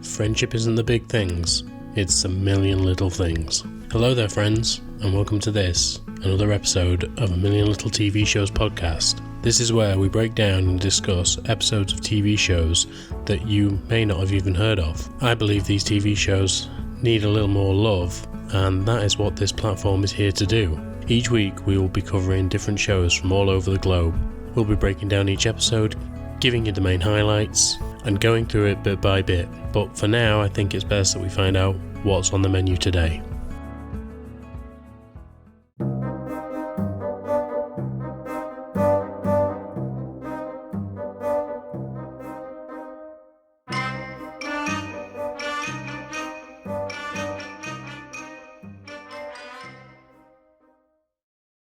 Friendship isn't the big things, it's a million little things. Hello there friends, and welcome to this, another episode of A Million Little TV Shows podcast. This is where we break down and discuss episodes of TV shows that you may not have even heard of. I believe these TV shows need a little more love, and that is what this platform is here to do. Each week we will be covering different shows from all over the globe. We'll be breaking down each episode, giving you the main highlights, and going through it bit by bit. But for now, I think it's best that we find out what's on the menu today.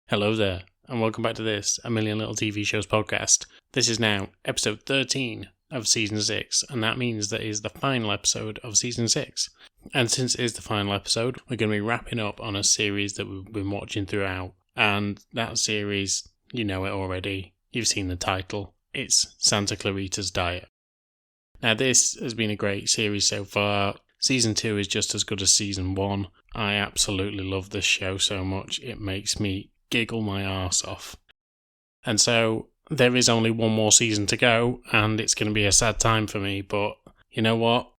Hello there, and welcome back to this A Million Little TV Shows podcast. This is now episode 13 of season 6, and that means that it is the final episode of season 6. And since it is the final episode, we're going to be wrapping up on a series that we've been watching throughout. And that series, you know it already, you've seen the title, it's Santa Clarita Diet. Now this has been a great series so far. Season 2 is just as good as season 1. I absolutely love this show so much, it makes me giggle my arse off. And so there is only one more season to go, and it's going to be a sad time for me, but you know what?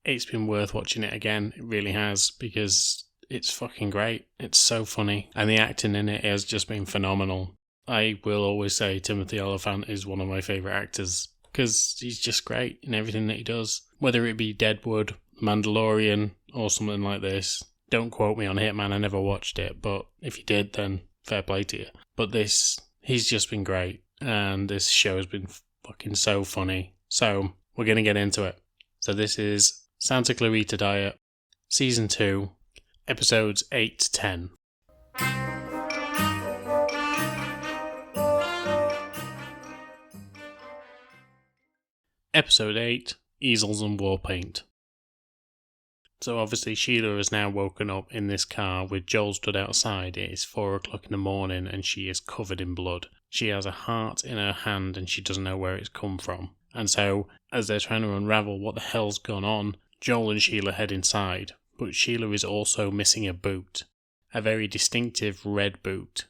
It's been worth watching it again. It really has, because it's fucking great. It's so funny, and the acting in it has just been phenomenal. I will always say Timothy Olyphant is one of my favourite actors, because he's just great in everything that he does. Whether it be Deadwood, Mandalorian, or something like this. Don't quote me on Hitman, I never watched it, but if you did, then fair play to you. But this, he's just been great, and this show has been fucking so funny. So, we're going to get into it. So this is Santa Clarita Diet, Season 2, Episodes 8-10. Episode 8, Easels and War Paint. So obviously Sheila has now woken up in this car with Joel stood outside. It is 4 o'clock in the morning and she is covered in blood. She has a heart in her hand and she doesn't know where it's come from. And so, as they're trying to unravel what the hell's gone on, Joel and Sheila head inside. But Sheila is also missing a boot. A very distinctive red boot.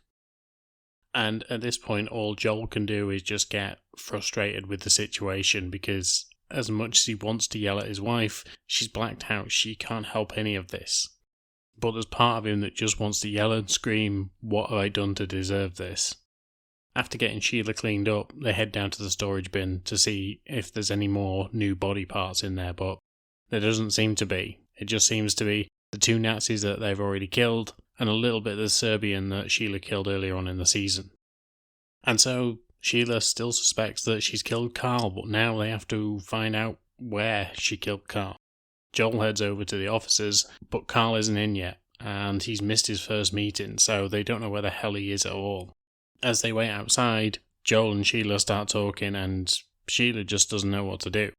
And at this point all Joel can do is just get frustrated with the situation, because as much as he wants to yell at his wife, she's blacked out. She can't help any of this. But there's part of him that just wants to yell and scream, "What have I done to deserve this?" After getting Sheila cleaned up, they head down to the storage bin to see if there's any more new body parts in there, but there doesn't seem to be. It just seems to be the 2 Nazis that they've already killed, and a little bit of the Serbian that Sheila killed earlier on in the season. And so Sheila still suspects that she's killed Carl, but now they have to find out where she killed Carl. Joel heads over to the officers, but Carl isn't in yet, and he's missed his first meeting, so they don't know where the hell he is at all. As they wait outside, Joel and Sheila start talking, and Sheila just doesn't know what to do.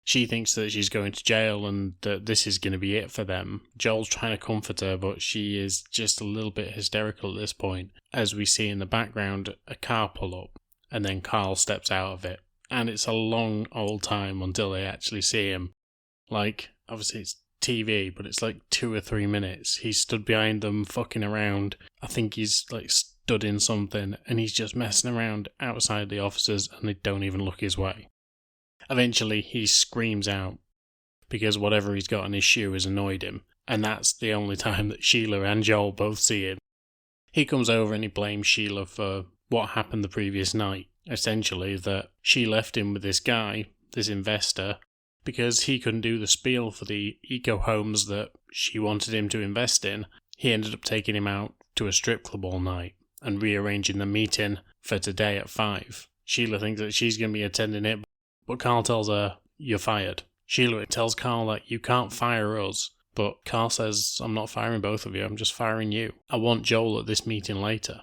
She thinks that she's going to jail and that this is going to be it for them. Joel's trying to comfort her, but she is just a little bit hysterical at this point, as we see in the background a car pull up. And then Carl steps out of it. And it's a long old time until they actually see him. Like, obviously it's TV, but it's like 2 or 3 minutes. He's stood behind them, fucking around. I think he's like stood in something, and he's just messing around outside the officers, and they don't even look his way. Eventually, he screams out, because whatever he's got in his shoe has annoyed him. And that's the only time that Sheila and Joel both see him. He comes over and he blames Sheila for what happened the previous night. Essentially, that she left him with this guy, this investor, because he couldn't do the spiel for the eco-homes that she wanted him to invest in. He ended up taking him out to a strip club all night and rearranging the meeting for today at 5. Sheila thinks that she's going to be attending it, but Carl tells her, "You're fired." Sheila tells Carl that you can't fire us, but Carl says, "I'm not firing both of you, I'm just firing you. I want Joel at this meeting later."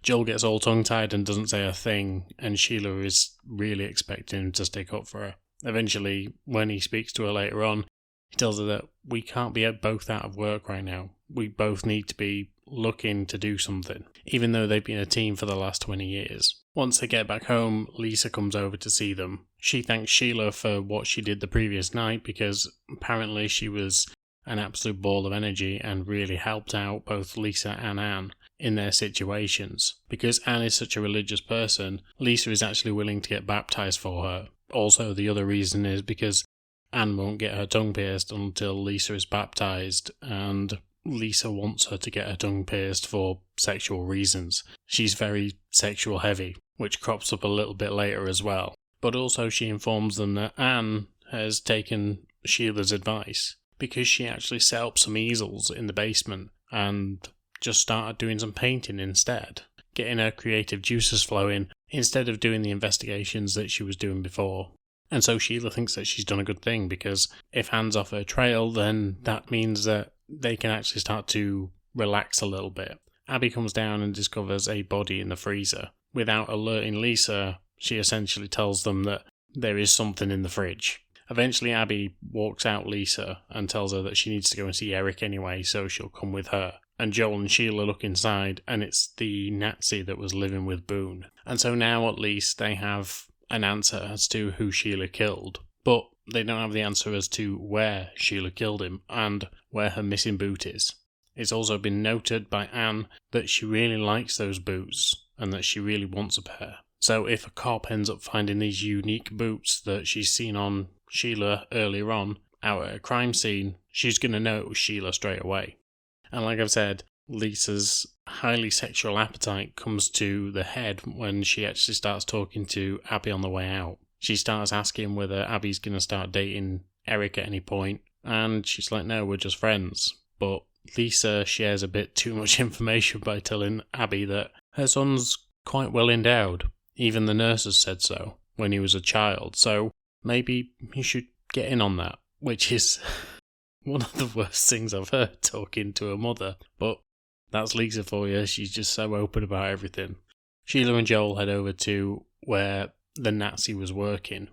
Joel gets all tongue-tied and doesn't say a thing, and Sheila is really expecting him to stick up for her. Eventually, when he speaks to her later on, he tells her that we can't be both out of work right now. We both need to be looking to do something, even though they've been a team for the last 20 years. Once they get back home, Lisa comes over to see them. She thanks Sheila for what she did the previous night because apparently she was an absolute ball of energy and really helped out both Lisa and Anne in their situations. Because Anne is such a religious person, Lisa is actually willing to get baptised for her. Also, the other reason is because Anne won't get her tongue pierced until Lisa is baptised, and Lisa wants her to get her tongue pierced for sexual reasons. She's very sexual heavy, which crops up a little bit later as well. But also she informs them that Anne has taken Sheila's advice because she actually set up some easels in the basement and just started doing some painting instead, getting her creative juices flowing instead of doing the investigations that she was doing before. And so Sheila thinks that she's done a good thing because if Anne's off her trail, then that means that they can actually start to relax a little bit. Abby comes down and discovers a body in the freezer. Without alerting Lisa, she essentially tells them that there is something in the fridge. Eventually Abby walks out Lisa and tells her that she needs to go and see Eric anyway, so she'll come with her. And Joel and Sheila look inside, and it's the Nazi that was living with Boone. And so now at least they have an answer as to who Sheila killed, but they don't have the answer as to where Sheila killed him and where her missing boot is. It's also been noted by Anne that she really likes those boots and that she really wants a pair. So if a cop ends up finding these unique boots that she's seen on Sheila earlier on out at a crime scene, she's going to know it was Sheila straight away. And like I've said, Lisa's highly sexual appetite comes to the head when she actually starts talking to Abby on the way out. She starts asking whether Abby's going to start dating Eric at any point, and she's like, no, we're just friends. But Lisa shares a bit too much information by telling Abby that her son's quite well endowed. Even the nurses said so when he was a child, so maybe you should get in on that, which is one of the worst things I've heard talking to a mother. But that's Lisa for you, she's just so open about everything. Sheila and Joel head over to where the Nazi was working,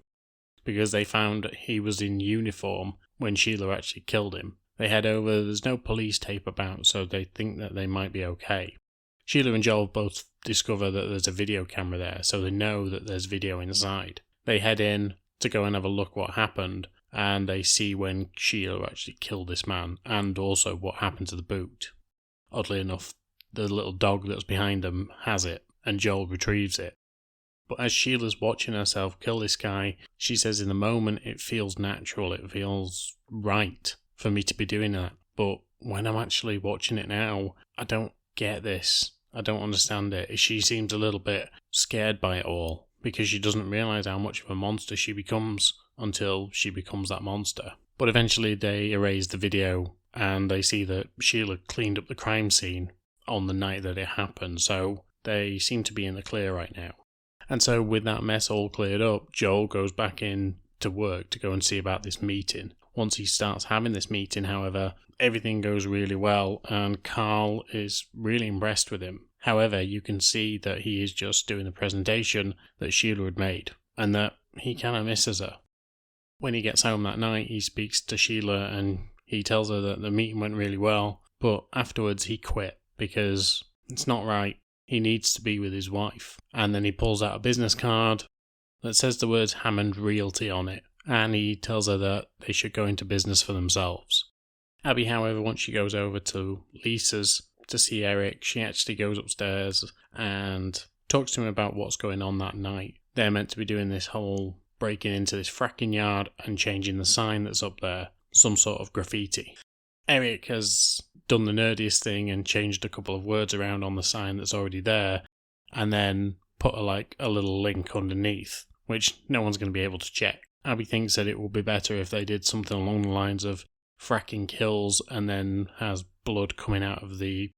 because they found he was in uniform when Sheila actually killed him. They head over, there's no police tape about, so they think that they might be okay. Sheila and Joel both discover that there's a video camera there, so they know that there's video inside. They head in to go and have a look what happened, and they see when Sheila actually killed this man, and also what happened to the boot. Oddly enough, the little dog that's behind them has it, and Joel retrieves it. But as Sheila's watching herself kill this guy, she says in the moment it feels natural, it feels right for me to be doing that. But when I'm actually watching it now, I don't get this. I don't understand it. She seems a little bit scared by it all, because she doesn't realise how much of a monster she becomes until she becomes that monster. But eventually they erase the video and they see that Sheila cleaned up the crime scene on the night that it happened, so they seem to be in the clear right now. And so with that mess all cleared up, Joel goes back in to work to go and see about this meeting. Once he starts having this meeting, however, everything goes really well and Carl is really impressed with him. However, you can see that he is just doing the presentation that Sheila had made and that he kind of misses her. When he gets home that night, he speaks to Sheila and he tells her that the meeting went really well, but afterwards he quit because it's not right. He needs to be with his wife. And then he pulls out a business card that says the words Hammond Realty on it, and he tells her that they should go into business for themselves. Abby, however, once she goes over to Lisa's to see Eric, she actually goes upstairs and talks to him about what's going on that night. They're meant to be doing this whole breaking into this fracking yard and changing the sign that's up there, some sort of graffiti. Eric has done the nerdiest thing and changed a couple of words around on the sign that's already there, and then put a little link underneath, which no one's going to be able to check. Abby thinks that it would be better if they did something along the lines of fracking kills and then has blood coming out of the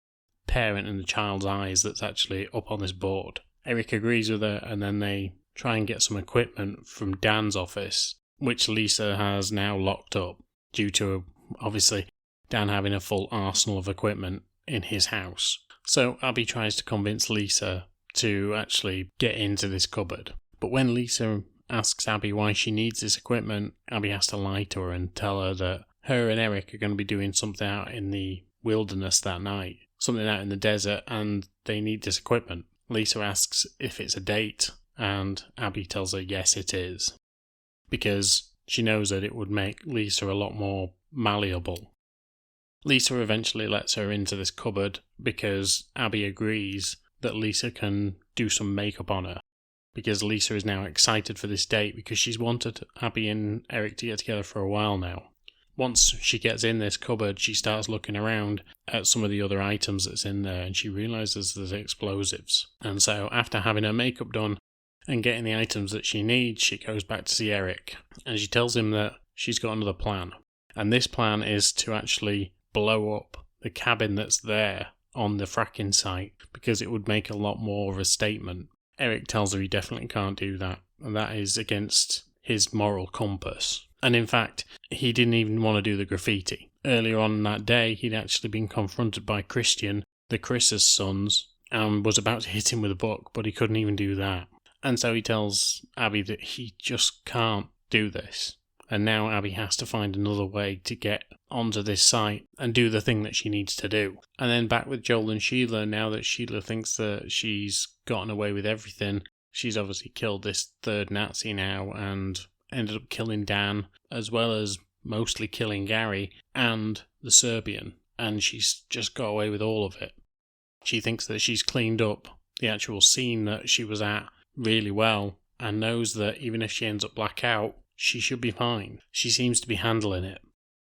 parent and the child's eyes that's actually up on this board. Eric agrees with her, and then they try and get some equipment from Dan's office, which Lisa has now locked up due to, obviously, Dan having a full arsenal of equipment in his house. So Abby tries to convince Lisa to actually get into this cupboard. But when Lisa asks Abby why she needs this equipment, Abby has to lie to her and tell her that her and Eric are going to be doing something out in the wilderness that night. something out in the desert and they need this equipment. Lisa asks if it's a date, and Abby tells her yes it is, because she knows that it would make Lisa a lot more malleable. Lisa eventually lets her into this cupboard because Abby agrees that Lisa can do some makeup on her, because Lisa is now excited for this date because she's wanted Abby and Eric to get together for a while now. Once she gets in this cupboard, she starts looking around at some of the other items that's in there, and she realises there's explosives. And so after having her makeup done and getting the items that she needs, she goes back to see Eric, and she tells him that she's got another plan. And this plan is to actually blow up the cabin that's there on the fracking site, because it would make a lot more of a statement. Eric tells her he definitely can't do that, and that is against his moral compass. And in fact, he didn't even want to do the graffiti. Earlier on that day, he'd actually been confronted by Christian, the Chris's sons, and was about to hit him with a book, but he couldn't even do that. And so he tells Abby that he just can't do this. And now Abby has to find another way to get onto this site and do the thing that she needs to do. And then back with Joel and Sheila, now that Sheila thinks that she's gotten away with everything, she's obviously killed this third Nazi now and ended up killing Dan, as well as mostly killing Gary and the Serbian, and she's just got away with all of it. She thinks that she's cleaned up the actual scene that she was at really well, and knows that even if she ends up black out, she should be fine. She seems to be handling it.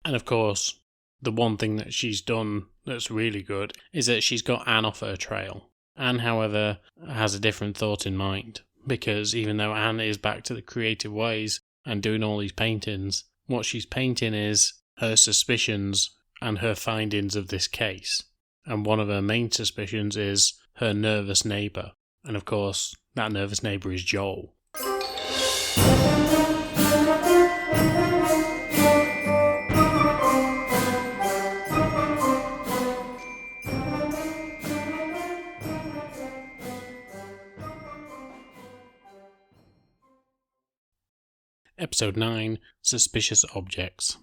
And of course, the one thing that she's done that's really good is that she's got Anne off her trail. Anne, however, has a different thought in mind, because even though Anne is back to the creative ways and doing all these paintings, what she's painting is her suspicions and her findings of this case. And one of her main suspicions is her nervous neighbour. And of course, that nervous neighbour is Joel. Episode 9, Suspicious Objects.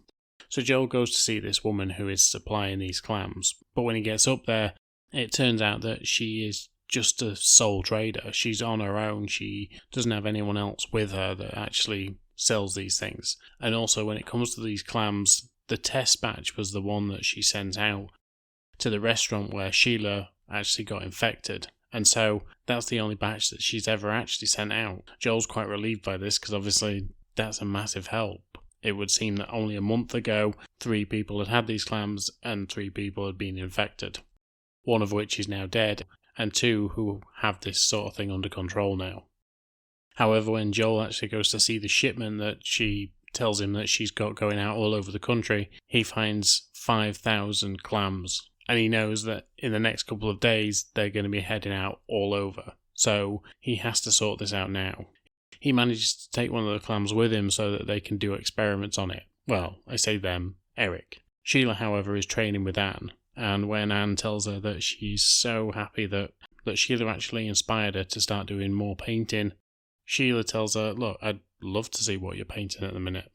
So Joel goes to see this woman who is supplying these clams, but when he gets up there, it turns out that she is just a sole trader. She's on her own, she doesn't have anyone else with her that actually sells these things. And also when it comes to these clams, the test batch was the one that she sent out to the restaurant where Sheila actually got infected. And so that's the only batch that she's ever actually sent out. Joel's quite relieved by this because obviously that's a massive help. It would seem that only a month ago, 3 people had had these clams and 3 people had been infected. 1 of which is now dead, and 2 who have this sort of thing under control now. However, when Joel actually goes to see the shipment that she tells him that she's got going out all over the country, he finds 5,000 clams. And he knows that in the next couple of days, they're going to be heading out all over. So he has to sort this out now. He manages to take one of the clams with him so that they can do experiments on it. Well, I say them, Eric. Sheila, however, is training with Anne, and when Anne tells her that she's so happy that Sheila actually inspired her to start doing more painting, Sheila tells her, look, I'd love to see what you're painting at the minute.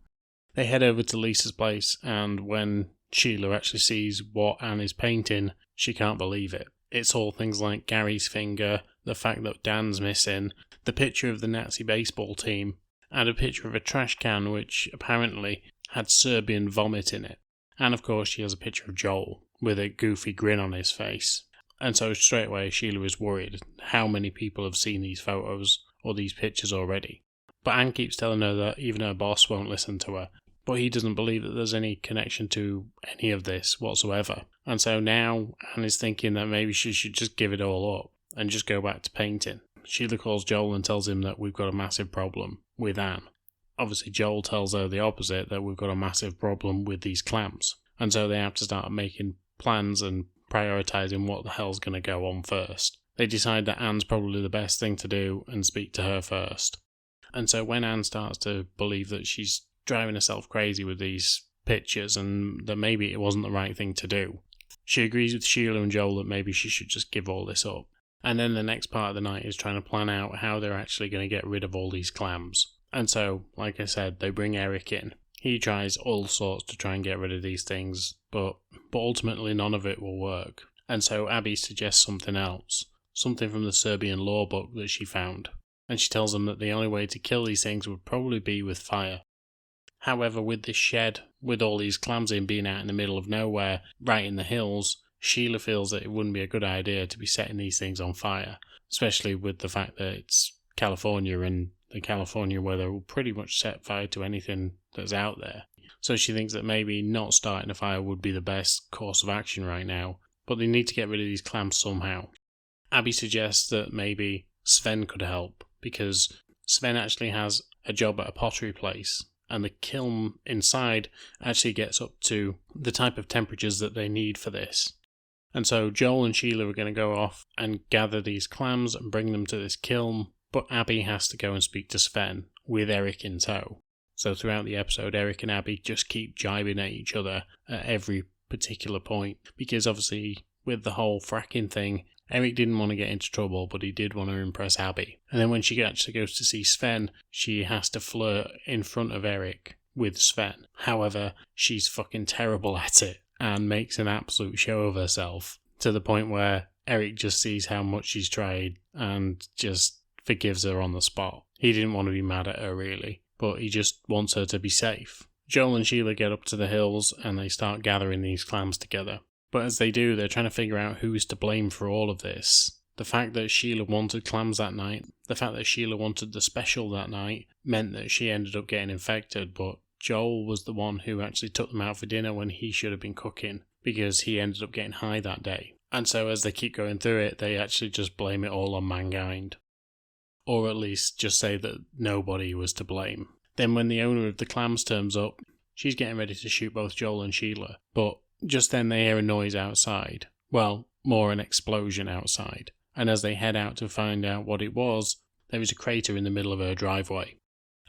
They head over to Lisa's place, and when Sheila actually sees what Anne is painting, she can't believe it. It's all things like Gary's finger, the fact that Dan's missing, the picture of the Nazi baseball team, and a picture of a trash can which apparently had Serbian vomit in it. And of course she has a picture of Joel with a goofy grin on his face. And so straight away Sheila is worried how many people have seen these photos or these pictures already. But Anne keeps telling her that even her boss won't listen to her. But he doesn't believe that there's any connection to any of this whatsoever. And so now Anne is thinking that maybe she should just give it all up and just go back to painting. Sheila calls Joel and tells him that we've got a massive problem with Anne. Obviously Joel tells her the opposite, that we've got a massive problem with these clams. And so they have to start making plans and prioritising what the hell's going to go on first. They decide that Anne's probably the best thing to do and speak to her first. And so when Anne starts to believe that she's driving herself crazy with these pictures and that maybe it wasn't the right thing to do, she agrees with Sheila and Joel that maybe she should just give all this up. And then the next part of the night is trying to plan out how they're actually going to get rid of all these clams. And so, like I said, they bring Eric in. He tries all sorts to try and get rid of these things, but ultimately none of it will work. And so Abby suggests something else, something from the Serbian law book that she found, and she tells them that the only way to kill these things would probably be with fire. However, with this shed, with all these clams in being out in the middle of nowhere, right in the hills, Sheila feels that it wouldn't be a good idea to be setting these things on fire, especially with the fact that it's California, and the California weather will pretty much set fire to anything that's out there. So she thinks that maybe not starting a fire would be the best course of action right now, but they need to get rid of these clams somehow. Abby suggests that maybe Sven could help, because Sven actually has a job at a pottery place, and the kiln inside actually gets up to the type of temperatures that they need for this. And so Joel and Sheila are going to go off and gather these clams and bring them to this kiln, but Abby has to go and speak to Sven with Eric in tow. So throughout the episode, Eric and Abby just keep jibing at each other at every particular point, because obviously with the whole fracking thing, Eric didn't want to get into trouble, but he did want to impress Abby. And then when she actually goes to see Sven, she has to flirt in front of Eric with Sven. However, she's fucking terrible at it and makes an absolute show of herself, to the point where Eric just sees how much she's tried and just forgives her on the spot. He didn't want to be mad at her really, but he just wants her to be safe. Joel and Sheila get up to the hills and they start gathering these clams together. But as they do, they're trying to figure out who is to blame for all of this. The fact that Sheila wanted clams that night, the fact that Sheila wanted the special that night, meant that she ended up getting infected, but Joel was the one who actually took them out for dinner when he should have been cooking, because he ended up getting high that day. And so as they keep going through it, they actually just blame it all on mankind. Or at least just say that nobody was to blame. Then when the owner of the clams turns up, she's getting ready to shoot both Joel and Sheila, but just then they hear a noise outside. Well, more an explosion outside. And as they head out to find out what it was, there is a crater in the middle of her driveway.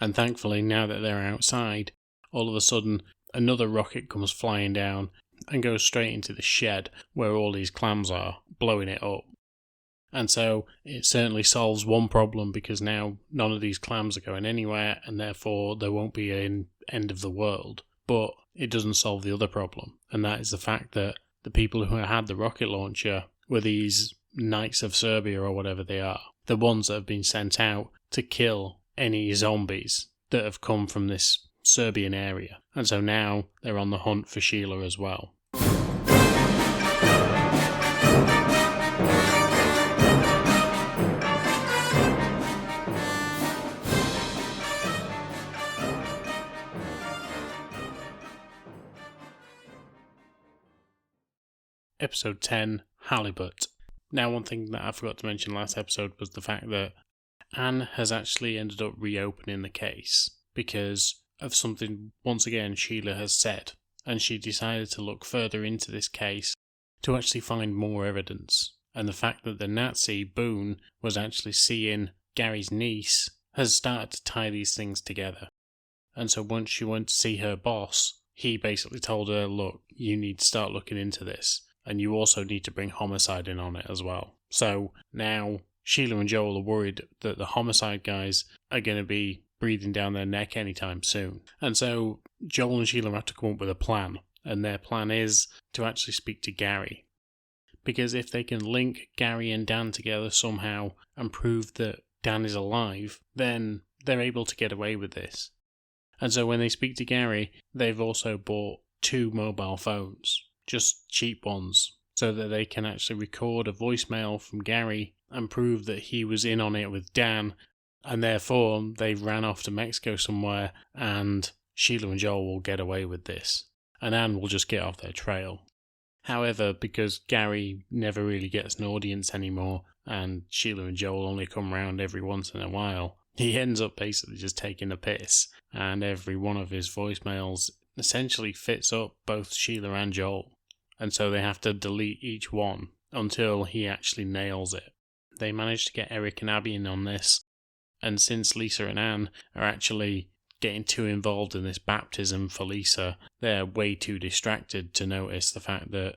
And thankfully, now that they're outside, all of a sudden another rocket comes flying down and goes straight into the shed where all these clams are, blowing it up. And so it certainly solves one problem, because now none of these clams are going anywhere and therefore there won't be an end of the world. But it doesn't solve the other problem, and that is the fact that the people who had the rocket launcher were these Knights of Serbia or whatever they are, the ones that have been sent out to kill any zombies that have come from this Serbian area. And so now they're on the hunt for Sheila as well. Episode 10, Halibut. Now, one thing that I forgot to mention last episode was the fact that Anne has actually ended up reopening the case because of something, once again, Sheila has said, and she decided to look further into this case to actually find more evidence. And the fact that the Nazi, Boone, was actually seeing Gary's niece has started to tie these things together. And so once she went to see her boss, he basically told her, look, you need to start looking into this. And you also need to bring homicide in on it as well. So now Sheila and Joel are worried that the homicide guys are going to be breathing down their neck anytime soon. And so Joel and Sheila have to come up with a plan. And their plan is to actually speak to Gary. Because if they can link Gary and Dan together somehow and prove that Dan is alive, then they're able to get away with this. And so when they speak to Gary, they've also bought 2 mobile phones. Just cheap ones, so that they can actually record a voicemail from Gary and prove that he was in on it with Dan, and therefore they ran off to Mexico somewhere, and Sheila and Joel will get away with this, and Anne will just get off their trail. However, because Gary never really gets an audience anymore, and Sheila and Joel only come round every once in a while, he ends up basically just taking a piss, and every one of his voicemails essentially fits up both Sheila and Joel. And so they have to delete each one until he actually nails it. They managed to get Eric and Abby in on this, and since Lisa and Anne are actually getting too involved in this baptism for Lisa, they're way too distracted to notice the fact that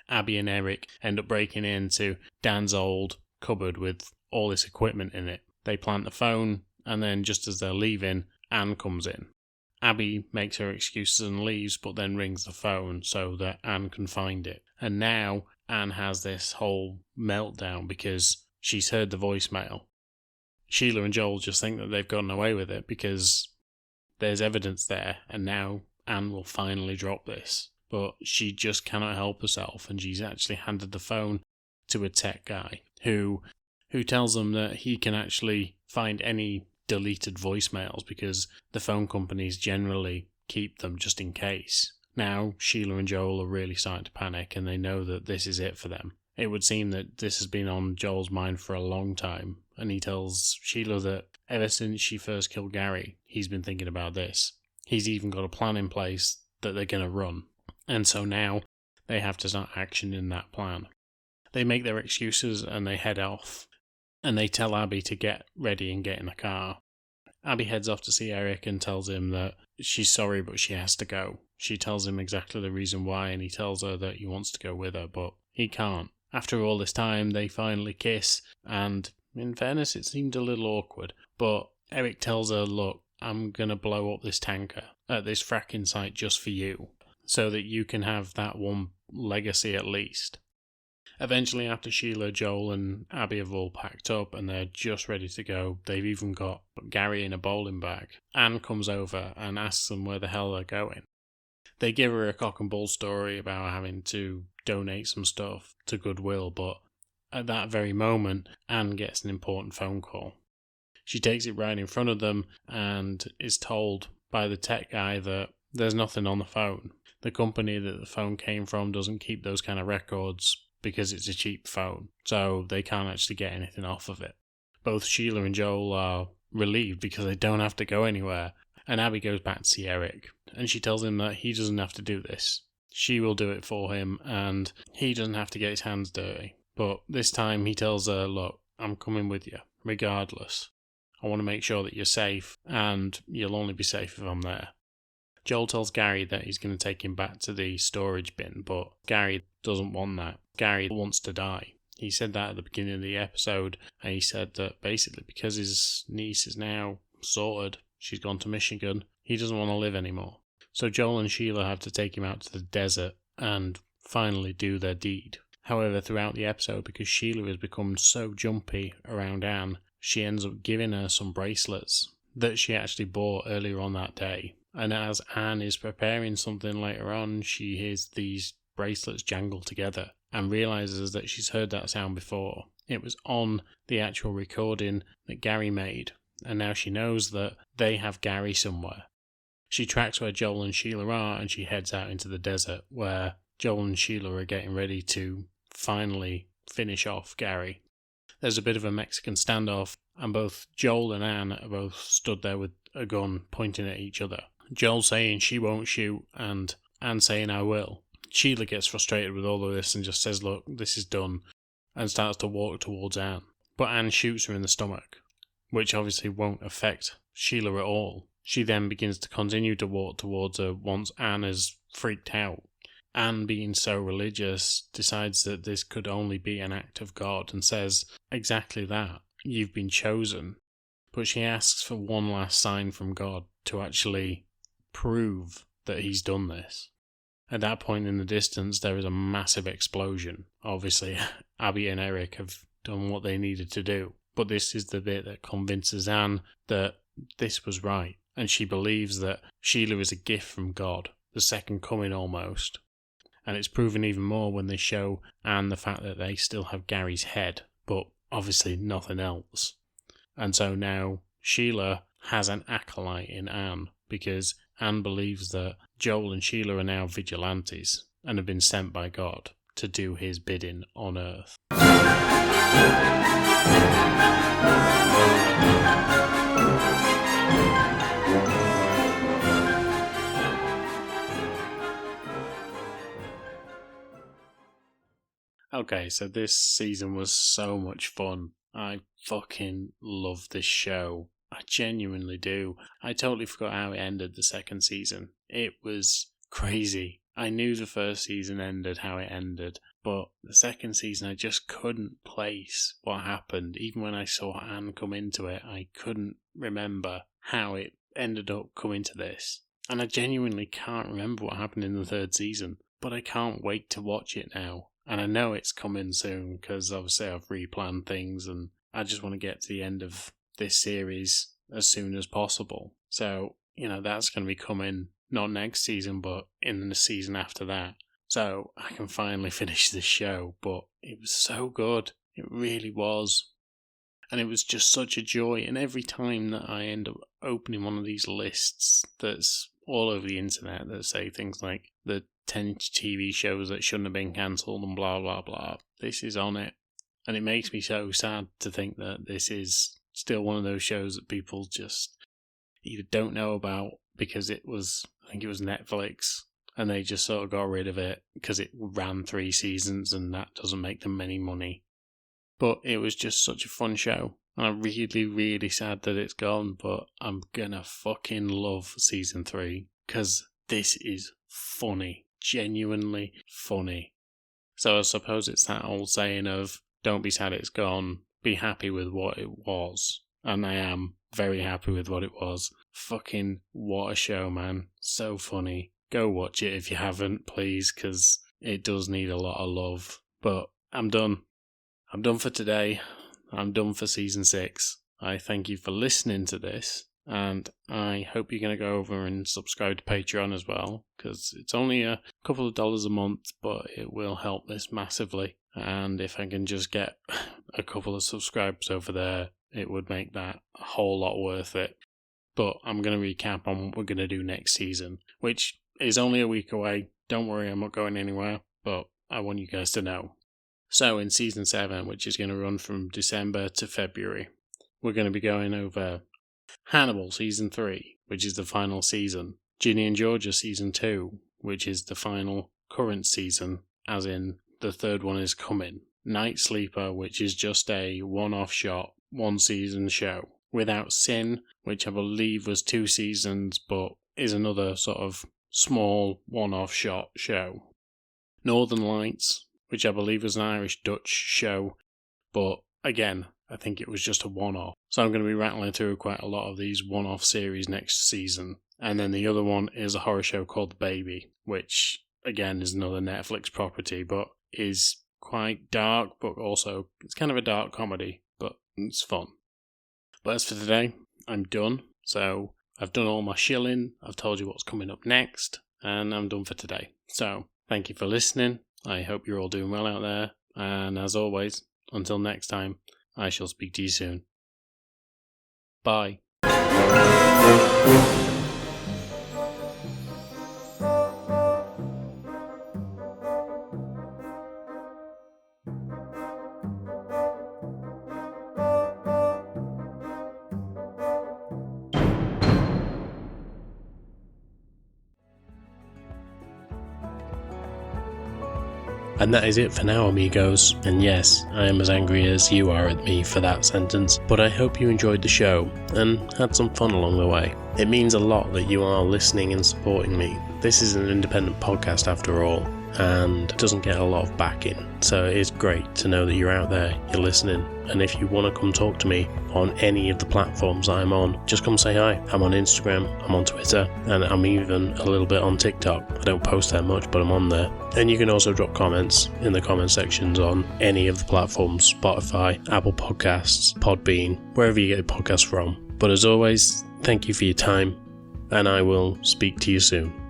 Abby and Eric end up breaking into Dan's old cupboard with all this equipment in it. They plant the phone, and then just as they're leaving, Anne comes in. Abby makes her excuses and leaves, but then rings the phone so that Anne can find it. And now Anne has this whole meltdown because she's heard the voicemail. Sheila and Joel just think that they've gotten away with it because there's evidence there, and now Anne will finally drop this. But she just cannot help herself, and she's actually handed the phone to a tech guy who tells them that he can actually find any deleted voicemails because the phone companies generally keep them just in case. Now, Sheila and Joel are really starting to panic, and they know that this is it for them. It would seem that this has been on Joel's mind for a long time, and he tells Sheila that ever since she first killed Gary, he's been thinking about this. He's even got a plan in place that they're going to run, and so now they have to start actioning that plan. They make their excuses and they head off, and they tell Abby to get ready and get in the car. Abby heads off to see Eric and tells him that she's sorry but she has to go. She tells him exactly the reason why, and he tells her that he wants to go with her, but he can't. After all this time, they finally kiss, and in fairness, it seemed a little awkward, but Eric tells her, look, I'm going to blow up this tanker at this fracking site just for you, so that you can have that one legacy at least. Eventually, after Sheila, Joel and Abby have all packed up and they're just ready to go, they've even got Gary in a bowling bag. Anne comes over and asks them where the hell they're going. They give her a cock and bull story about having to donate some stuff to Goodwill, but at that very moment, Anne gets an important phone call. She takes it right in front of them and is told by the tech guy that there's nothing on the phone. The company that the phone came from doesn't keep those kind of records because it's a cheap phone, so they can't actually get anything off of it. Both Sheila and Joel are relieved because they don't have to go anywhere, and Abby goes back to see Eric, and she tells him that he doesn't have to do this. She will do it for him, and he doesn't have to get his hands dirty. But this time he tells her, look, I'm coming with you, regardless. I want to make sure that you're safe, and you'll only be safe if I'm there. Joel tells Gary that he's going to take him back to the storage bin, but Gary doesn't want that. Gary wants to die. He said that at the beginning of the episode, and he said that basically because his niece is now sorted, she's gone to Michigan, he doesn't want to live anymore. So Joel and Sheila have to take him out to the desert and finally do their deed. However, throughout the episode, because Sheila has become so jumpy around Anne, she ends up giving her some bracelets that she actually bought earlier on that day. And as Anne is preparing something later on, she hears these bracelets jangle together and realises that she's heard that sound before. It was on the actual recording that Gary made, and now she knows that they have Gary somewhere. She tracks where Joel and Sheila are, and she heads out into the desert where Joel and Sheila are getting ready to finally finish off Gary. There's a bit of a Mexican standoff, and both Joel and Anne are both stood there with a gun pointing at each other. Joel saying she won't shoot, and Anne saying I will. Sheila gets frustrated with all of this and just says, look, this is done, and starts to walk towards Anne. But Anne shoots her in the stomach, which obviously won't affect Sheila at all. She then begins to continue to walk towards her once Anne is freaked out. Anne, being so religious, decides that this could only be an act of God and says exactly that. You've been chosen. But she asks for one last sign from God to actually prove that he's done this. At that point in the distance, there is a massive explosion. Obviously, Abby and Eric have done what they needed to do. But this is the bit that convinces Anne that this was right. And she believes that Sheila is a gift from God, the second coming almost. And it's proven even more when they show Anne the fact that they still have Gary's head, but obviously nothing else. And so now Sheila has an acolyte in Anne, because Anne believes that Joel and Sheila are now vigilantes and have been sent by God to do his bidding on Earth. Okay, so this season was so much fun. I fucking love this show. I genuinely do. I totally forgot how it ended the second season. It was crazy. I knew the first season ended how it ended, but the second season I just couldn't place what happened. Even when I saw Anne come into it, I couldn't remember how it ended up coming to this. And I genuinely can't remember what happened in the third season, but I can't wait to watch it now. And I know it's coming soon because obviously I've replanned things and I just want to get to the end of this series as soon as possible. So, that's going to be coming not next season, but in the season after that. So I can finally finish this show, but it was so good. It really was. And it was just such a joy. And every time that I end up opening one of these lists that's all over the internet that say things like the 10 TV shows that shouldn't have been cancelled and blah, blah, blah, this is on it. And it makes me so sad to think that this is still one of those shows that people just either don't know about because I think it was Netflix, and they just sort of got rid of it because it ran 3 seasons and that doesn't make them any money. But it was just such a fun show. And I'm really, really sad that it's gone, but I'm gonna fucking love season 3 because this is funny. Genuinely funny. So I suppose it's that old saying of, don't be sad it's gone, be happy with what it was. And I am very happy with what it was. Fucking what a show, man. So funny. Go watch it if you haven't, please, because it does need a lot of love. But I'm done. I'm done for today. I'm done for season 6. I thank you for listening to this, and I hope you're going to go over and subscribe to Patreon as well, because it's only a couple of dollars a month, but it will help this massively. And if I can just get a couple of subscribers over there, it would make that a whole lot worth it. But I'm going to recap on what we're going to do next season, which is only a week away. Don't worry, I'm not going anywhere, but I want you guys to know. So in season 7, which is going to run from December to February, we're going to be going over Hannibal season 3, which is the final season, Ginny and Georgia season 2, which is the final current season, as in the third one is coming, Night Sleeper, which is just a one-off shot, 1 season show, Without Sin, which I believe was 2 seasons, but is another sort of small one-off shot show, Northern Lights, which I believe was an Irish-Dutch show, but again, I think it was just a one-off. So I'm going to be rattling through quite a lot of these one-off series next season. And then the other one is a horror show called The Baby, which again is another Netflix property, but is quite dark, but also it's kind of a dark comedy, but it's fun. But as for today, I'm done. So I've done all my shilling, I've told you what's coming up next, and I'm done for today. So thank you for listening. I hope you're all doing well out there, and as always, until next time, I shall speak to you soon. Bye. And that is it for now, amigos. And yes, I am as angry as you are at me for that sentence, but I hope you enjoyed the show and had some fun along the way. It means a lot that you are listening and supporting me. This is an independent podcast after all, and doesn't get a lot of backing, so it is great to know that you're out there, you're listening. And if you want to come talk to me on any of the platforms I'm on, just come say hi. I'm on Instagram, I'm on Twitter, and I'm even a little bit on TikTok. I don't post that much, but I'm on there. And you can also drop comments in the comment sections on any of the platforms, Spotify, Apple Podcasts, Podbean, wherever you get your podcasts from. But as always, thank you for your time, and I will speak to you soon.